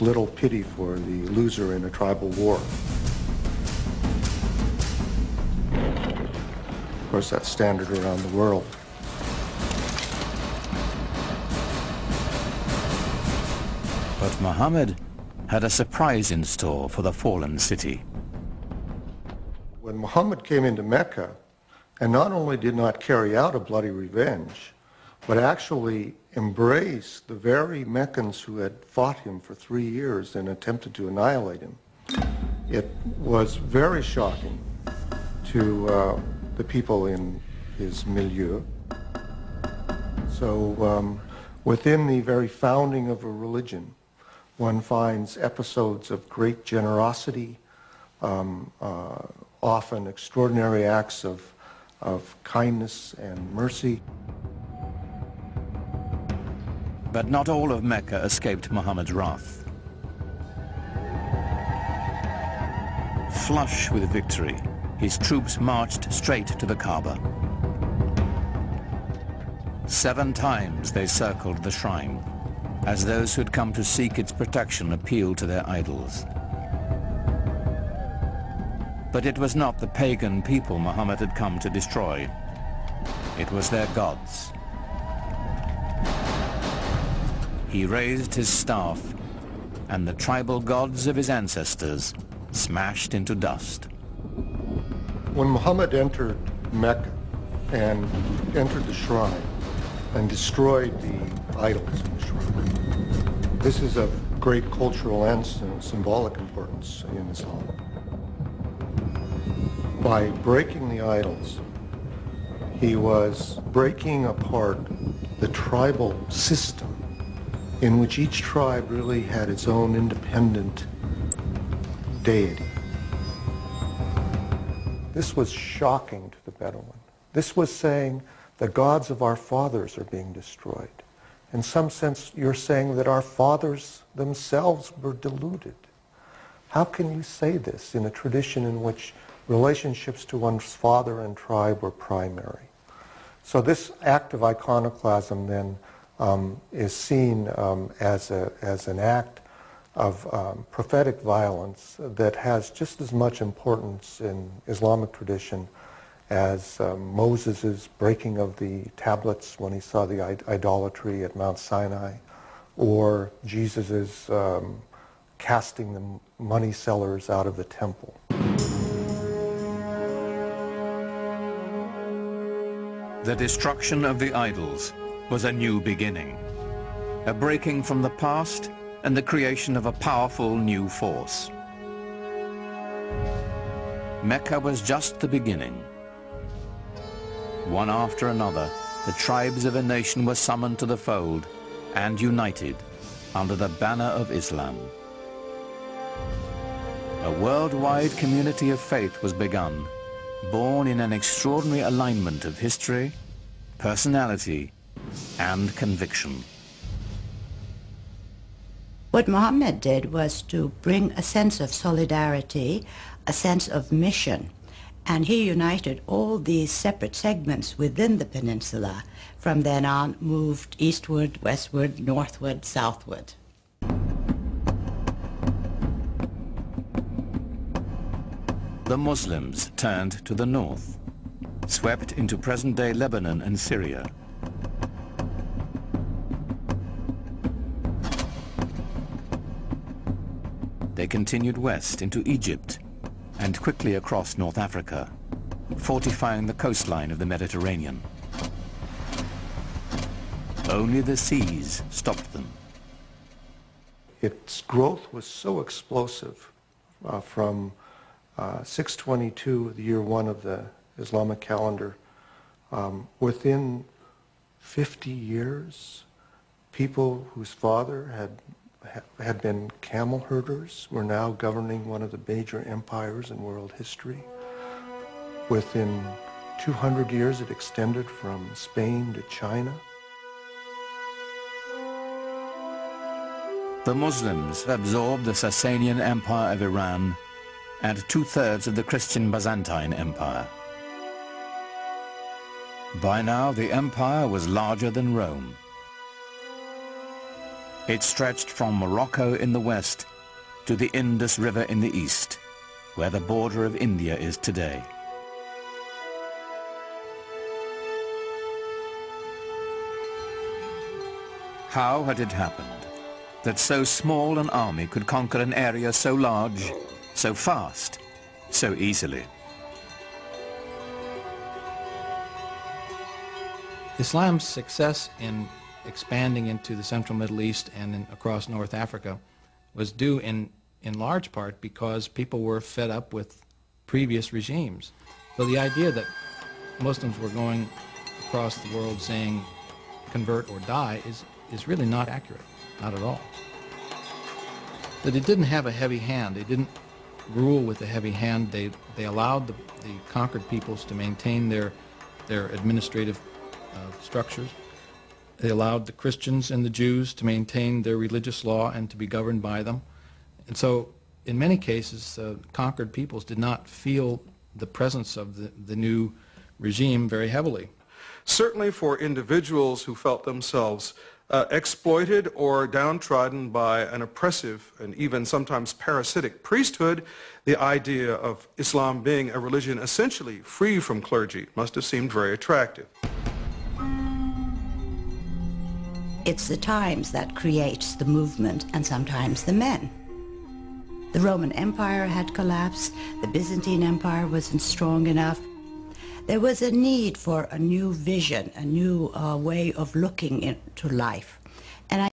there's little pity for the loser in a tribal war. Of course, that's standard around the world. But Muhammad had a surprise in store for the fallen city. When Muhammad came into Mecca, and not only did not carry out a bloody revenge, but actually embraced the very Meccans who had fought him for 3 years and attempted to annihilate him, it was very shocking to the people in his milieu. So within the very founding of a religion, one finds episodes of great generosity, often extraordinary acts of kindness and mercy. But not all of Mecca escaped Muhammad's wrath. Flush with victory, his troops marched straight to the Kaaba. 7 times they circled the shrine, as those who had come to seek its protection appealed to their idols. But it was not the pagan people Muhammad had come to destroy. It was their gods. He raised his staff, and the tribal gods of his ancestors smashed into dust. When Muhammad entered Mecca and entered the shrine and destroyed the idols in the shrine, this is of great cultural and symbolic importance in Islam. By breaking the idols, he was breaking apart the tribal system in which each tribe really had its own independent deity. This was shocking to the Bedouin. This was saying the gods of our fathers are being destroyed. In some sense, you're saying that our fathers themselves were deluded. How can you say this in a tradition in which relationships to one's father and tribe were primary? So this act of iconoclasm then is seen as an act of prophetic violence that has just as much importance in Islamic tradition as Moses' breaking of the tablets when he saw the idolatry at Mount Sinai, or Jesus' casting the money sellers out of the temple. The destruction of the idols was a new beginning, a breaking from the past and the creation of a powerful new force. Mecca was just the beginning. One after another, the tribes of a nation were summoned to the fold and united under the banner of Islam. A worldwide community of faith was begun, born in an extraordinary alignment of history, personality, and conviction. What Muhammad did was to bring a sense of solidarity, a sense of mission, and he united all these separate segments within the peninsula. From then on, moved eastward, westward, northward, southward. The Muslims turned to the north, swept into present-day Lebanon and Syria. They continued west into Egypt and quickly across North Africa, fortifying the coastline of the Mediterranean. Only the seas stopped them. Its growth was so explosive from 622, the year 1 of the Islamic calendar. Within 50 years, people whose father had been camel herders were now governing one of the major empires in world history. Within 200 years, it extended from Spain to China. The Muslims absorbed the Sasanian Empire of Iran and 2/3 of the Christian Byzantine Empire. By now, the empire was larger than Rome. It stretched from Morocco in the west to the Indus River in the east, where the border of India is today. How had it happened that so small an army could conquer an area so large, so fast, so easily? Islam's success in expanding into the central Middle East and across North Africa was due in large part because people were fed up with previous regimes. So the idea that Muslims were going across the world saying convert or die is really not accurate, not at all. That it didn't have a heavy hand. They didn't rule with a heavy hand. They allowed the conquered peoples to maintain their administrative structures. They allowed the Christians and the Jews to maintain their religious law and to be governed by them. And so, in many cases, conquered peoples did not feel the presence of the new regime very heavily. Certainly for individuals who felt themselves exploited or downtrodden by an oppressive and even sometimes parasitic priesthood, the idea of Islam being a religion essentially free from clergy must have seemed very attractive. It's the times that creates the movement and sometimes the men. The Roman Empire had collapsed, the Byzantine Empire wasn't strong enough. There was a need for a new vision, a new way of looking into life.